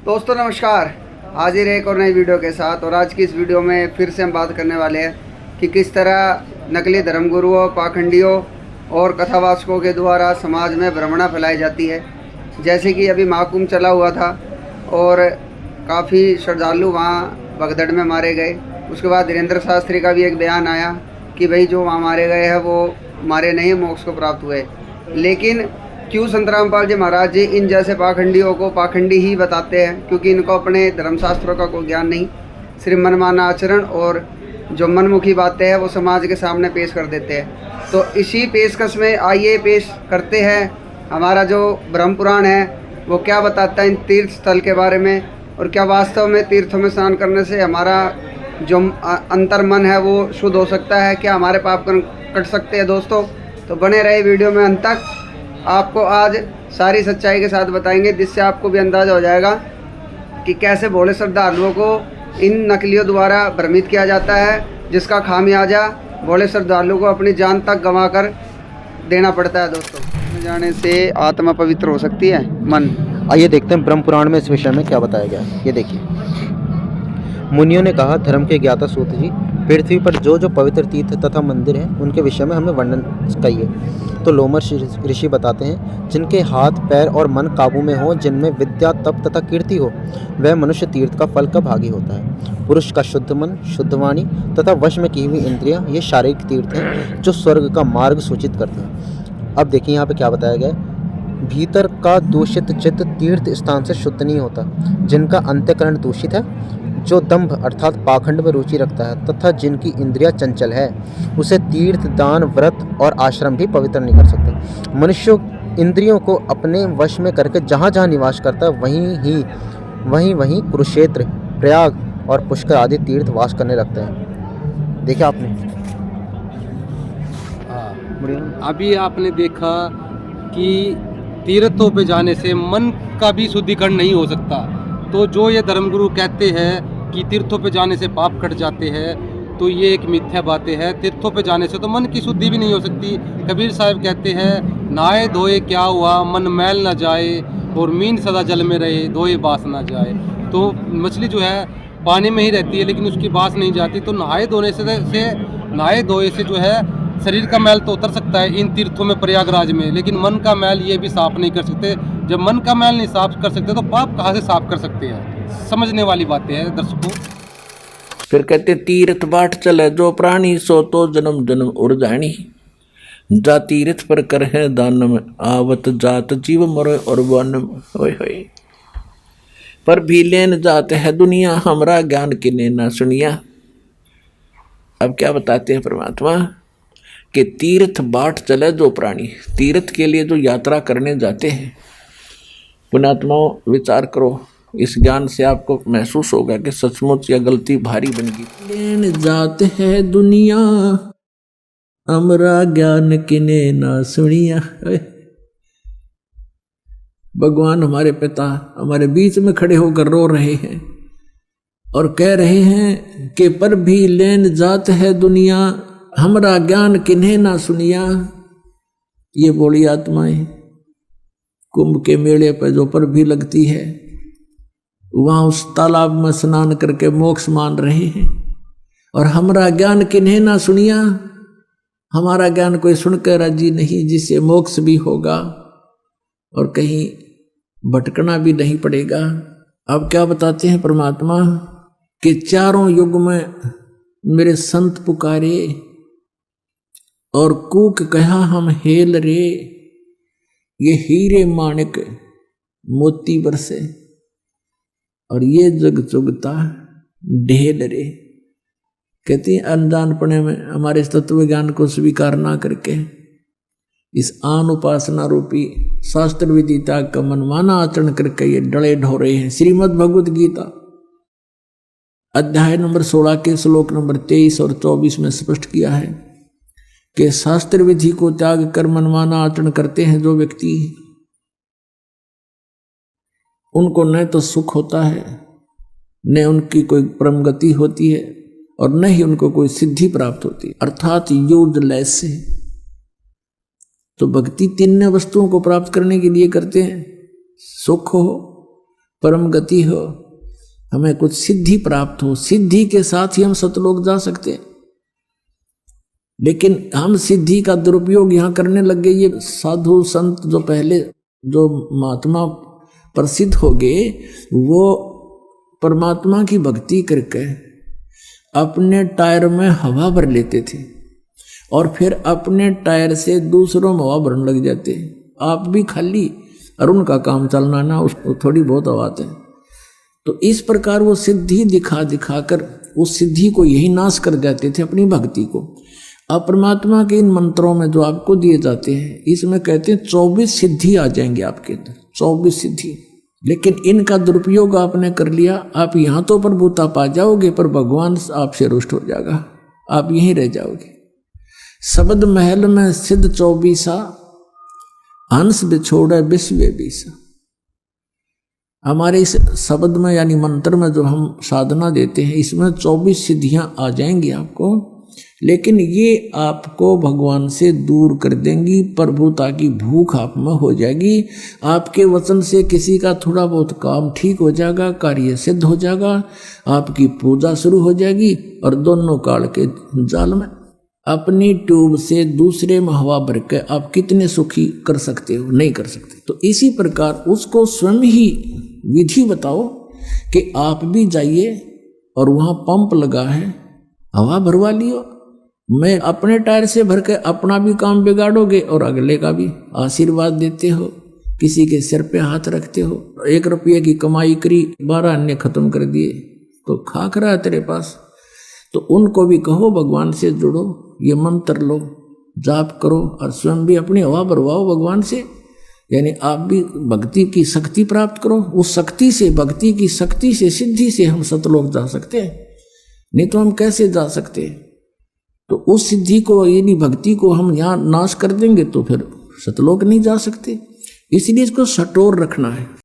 दोस्तों नमस्कार। हाजिर है एक और नई वीडियो के साथ। और आज की इस वीडियो में फिर से हम बात करने वाले हैं कि किस तरह नकली धर्मगुरुओं, पाखंडियों और कथावाचकों के द्वारा समाज में भ्रमणा फैलाई जाती है। जैसे कि अभी महाकुंभ चला हुआ था और काफ़ी श्रद्धालु वहाँ भगदड़ में मारे गए। उसके बाद धीरेन्द्र शास्त्री का भी एक बयान आया कि भाई जो वहाँ मारे गए हैं वो मारे नहीं, मोक्ष को प्राप्त हुए। लेकिन क्यों संत रामपाल जी महाराज जी इन जैसे पाखंडियों को पाखंडी ही बताते हैं? क्योंकि इनको अपने धर्मशास्त्रों का कोई ज्ञान नहीं, सिर्फ मनमाना आचरण और जो मनमुखी बातें हैं वो समाज के सामने पेश कर देते हैं। तो इसी पेशकश में आइए पेश करते हैं हमारा जो ब्रह्म पुराण है वो क्या बताता है इन तीर्थ स्थल के बारे में, और क्या वास्तव में तीर्थों में स्नान करने से हमारा जो अंतर मन है वो शुद्ध हो सकता है, क्या हमारे पाप कट सकते हैं। दोस्तों तो बने रहे वीडियो में अंत तक। आपको आज सारी सच्चाई के साथ बताएंगे जिससे आपको भी अंदाज़ा हो जाएगा कि कैसे भोले श्रद्धालुओं को इन नकलियों द्वारा भ्रमित किया जाता है, जिसका खामियाजा भोले श्रद्धालुओं को अपनी जान तक गंवा कर देना पड़ता है। दोस्तों जाने से आत्मा पवित्र हो सकती है, मन। आइए देखते हैं ब्रह्म पुराण में इस विषय में क्या बताया गया है। ये देखिए, मुनियों ने कहा, धर्म के ज्ञाता सूत जी, पृथ्वी पर जो जो पवित्र तीर्थ तथा मंदिर हैं उनके विषय में हमें वर्णन कहिए। तो लोमर ऋषि बताते हैं, जिनके हाथ पैर और मन काबू में हो, जिनमें विद्या तप तथा कीर्ति हो, वह मनुष्य तीर्थ का फल का भागी होता है। पुरुष का शुद्ध मन, शुद्ध वाणी तथा वश में की हुई इंद्रियां, ये शारीरिक तीर्थ हैं जो स्वर्ग का मार्ग सूचित करते हैं। अब देखिए यहाँ पे क्या बताया गया है। भीतर का दूषित चित्त तीर्थ स्थान से शुद्ध नहीं होता। जिनका अंतःकरण दूषित है, जो दंभ अर्थात पाखंड में रुचि रखता है तथा जिनकी इंद्रिया चंचल है, उसे तीर्थ, दान, व्रत और आश्रम भी पवित्र नहीं कर सकते। मनुष्य इंद्रियों को अपने वश में करके जहाँ जहाँ निवास करता है वहीं कुरुक्षेत्र, प्रयाग और पुष्कर आदि तीर्थ वास करने लगते हैं। देखा आपने? अभी आपने देखा कि तीर्थों पे जाने से मन का भी शुद्धिकरण नहीं हो सकता। तो जो ये धर्मगुरु कहते हैं कि तीर्थों पे जाने से पाप कट जाते हैं, तो ये एक मिथ्या बातें हैं। तीर्थों पे जाने से तो मन की शुद्धि भी नहीं हो सकती। कबीर साहब कहते हैं, नहाए धोए क्या हुआ, मन मैल ना जाए, और मीन सदा जल में रहे, धोए बास ना जाए। तो मछली जो है पानी में ही रहती है लेकिन उसकी बास नहीं जाती। तो नहाए धोए से जो है शरीर का मैल तो उतर सकता है इन तीर्थों में, प्रयागराज में, लेकिन मन का मैल ये भी साफ नहीं कर सकते। जब मन का मैल नहीं साफ कर सकते तो पाप कहाँ से साफ कर सकते हैं? समझने वाली बातें हैं दर्शकों। फिर कहते, तीर्थ बाट चले जो प्राणी, सो तो जन्म जन्म उर्जाणी, जा तीर्थ पर कर है दानम, आवत जात जीव मरो और वनम। होय होय, पर भी लेन जाते है दुनिया, हमरा ज्ञान किने ना सुनिया। अब क्या बताते हैं परमात्मा कि तीर्थ बाट चले जो प्राणी, तीर्थ के लिए जो यात्रा करने जाते हैं, पुण्यात्माओं विचार करो, इस ज्ञान से आपको महसूस होगा कि सचमुच या गलती भारी बन गई। लेन जाते है दुनिया, हमरा ज्ञान किने ना सुनिया। भगवान हमारे पिता हमारे बीच में खड़े होकर रो रहे हैं और कह रहे हैं कि पर भी लेन जात है दुनिया, हमरा ज्ञान किन्हें ना सुनिया। ये बोली आत्माएं कुंभ के मेले पर जो पर भी लगती है, वहां उस तालाब में स्नान करके मोक्ष मान रहे हैं। और हमरा ज्ञान किन्हें ना सुनिया, हमारा ज्ञान कोई सुनकर राजी नहीं, जिससे मोक्ष भी होगा और कहीं भटकना भी नहीं पड़ेगा। अब क्या बताते हैं परमात्मा कि चारों युग में मेरे संत पुकारे और कूक कहा हम हेल रे, ये हीरे माणिक मोती बरसे और ये जग चुगता ढेल रे। कहती हैं अनजानपने में हमारे इस तत्व ज्ञान को स्वीकार ना करके इस आन उपासना रूपी शास्त्र विधि त्याग का मनमाना आचरण करके ये डले ढो रहे हैं। श्रीमद् भगवद गीता अध्याय नंबर 16 के श्लोक नंबर 23 और 24 में स्पष्ट किया है कि शास्त्र विधि को त्याग कर मनमाना आचरण करते हैं जो व्यक्ति, उनको न तो सुख होता है, न उनकी कोई परम गति होती है और न ही उनको कोई सिद्धि प्राप्त होती है, अर्थात यूजलेस है। तो भक्ति तीन वस्तुओं को प्राप्त करने के लिए करते हैं, सुख हो, परम गति हो, हमें कुछ सिद्धि प्राप्त हो, सिद्धि के साथ ही हम सतलोक जा सकते हैं। लेकिन हम सिद्धि का दुरुपयोग यहाँ करने लग गए। ये साधु संत जो पहले जो महात्मा प्रसिद्ध हो गए, वो परमात्मा की भक्ति करके अपने टायर में हवा भर लेते थे और फिर अपने टायर से दूसरों में हवा भरने लग जाते। आप भी खाली और उनका काम चलना ना, उसको थोड़ी बहुत हवा है। तो इस प्रकार वो सिद्धि दिखा दिखा कर उस सिद्धि को यही नाश कर देते थे, अपनी भक्ति को। अब परमात्मा के इन मंत्रों में जो आपको दिए जाते हैं, इसमें कहते हैं 24 सिद्धि आ जाएंगे आपके अंदर, 24 सिद्धि। लेकिन इनका दुरुपयोग आपने कर लिया, आप यहाँ तो प्रभुता पा जाओगे, पर भगवान आपसे रुष्ट हो जाएगा, आप यहीं रह जाओगे। शब्द महल में सिद्ध 24, हंस बिछोड़े विश्व बीसा। हमारे इस शब्द में यानी मंत्र में जो हम साधना देते हैं, इसमें 24 सिद्धियां आ जाएंगी आपको, लेकिन ये आपको भगवान से दूर कर देंगी। प्रभुता की भूख आप में हो जाएगी। आपके वचन से किसी का थोड़ा बहुत काम ठीक हो जाएगा, कार्य सिद्ध हो जाएगा, आपकी पूजा शुरू हो जाएगी और दोनों काल के जाल में अपनी ट्यूब से दूसरे में हवा भर के आप कितने सुखी कर सकते हो? नहीं कर सकते। तो इसी प्रकार उसको स्वयं ही विधि बताओ कि आप भी जाइए और वहाँ पंप लगा है, हवा भरवा लियो। मैं अपने टायर से भर के अपना भी काम बिगाड़ोगे और अगले का भी आशीर्वाद देते हो, किसी के सिर पे हाथ रखते हो। 1 रुपये की कमाई करी, 12 अन्य खत्म कर दिए, तो खाक रहा है तेरे पास। तो उनको भी कहो भगवान से जुड़ो, ये मंत्र लो, जाप करो और स्वयं भी अपनी हवा भरवाओ भगवान से। यानी आप भी भक्ति की शक्ति प्राप्त करो। उस शक्ति से, भक्ति की शक्ति से, सिद्धि से हम सतलोक जा सकते हैं, नहीं तो हम कैसे जा सकते हैं? तो उस सिद्धि को यानी भक्ति को हम यहाँ नाश कर देंगे तो फिर सतलोक नहीं जा सकते। इसलिए इसको सटोर रखना है।